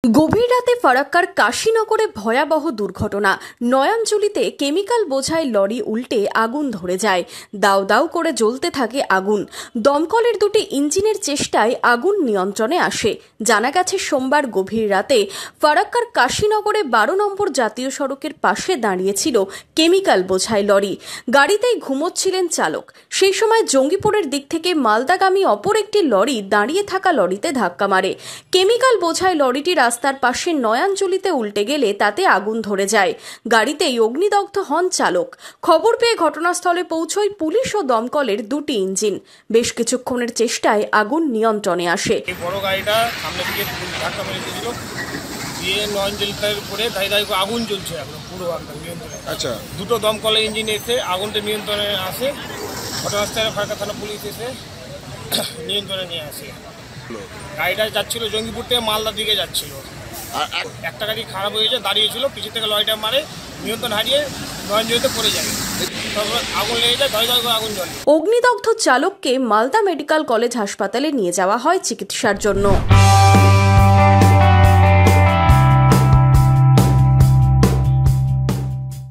গভীর রাতে ফারাক্কার কাশীনগরে ভয়াবহ দুর্ঘটনা। নয়াঞ্জলিতে কেমিক্যাল বোঝাই লরি উল্টে আগুন ধরে যায়। দাউ দাউ করে জ্বলতে থাকে আগুন। দমকলের দুটি ইঞ্জিনের চেষ্টায় আগুন নিয়ন্ত্রণে আসে। জানা গেছে সোমবার গভীর রাতে ফারাক্কার কাশীনগরে 12 নম্বর জাতীয় সড়কের পাশে দাঁড়িয়েছিল কেমিক্যাল বোঝাই লরি। গাড়িতেই ঘুমোচ্ছিলেন চালক। সেই সময় জঙ্গিপুরের দিক থেকে মালদাগামী অপর একটি লরি দাঁড়িয়ে থাকা লরিতে ধাক্কা মারে। কেমিক্যাল বোঝাই লরিটি রাস্তার পাশে নয়াঞ্জলিতে উল্টে গেলে তাতে আগুন ধরে যায়। গাড়িতেই অগ্নিদগ্ধ হন চালক। খবর পেয়ে ঘটনাস্থলে পৌঁছয় পুলিশ ও দমকলের দুটি ইঞ্জিন। বেশ কিছুক্ষণের চেষ্টায় আগুন নিয়ন্ত্রণে আসে। বড় গাড়িটা সামনে দিকে ধাক্কা মেরে দিয়েছিল, দিয়ে নয়াঞ্জলির উপরে দাঁড়িয়ে আগুন জ্বলছে একদম পুরো নিয়ন্ত্রণে। আচ্ছা, দুটো দমকলের ইঞ্জিন এসে আগুনটা নিয়ন্ত্রণে আসে। ঘটনাস্থলে ফারাক্কা থানা পুলিশ এসে নিয়ন্ত্রণে নিয়ে আসে। গাড়িটা যাচ্ছিল জঙ্গিপুর থেকে মালদার দিকে যাচ্ছিল। একটা গাড়ি খারাপ হয়েছে, দাঁড়িয়েছিল, পিছন থেকে লরিটা মারে, নিয়ন্ত্রণ হারিয়ে নয়াঞ্জলিতে পড়ে যায়। তারপর আগুন লেগে যায়, আগুন জ্বলে। অগ্নিদগ্ধ চালককে মালদা মেডিকেল কলেজ হাসপাতালে নিয়ে যাওয়া হয় চিকিৎসার জন্য।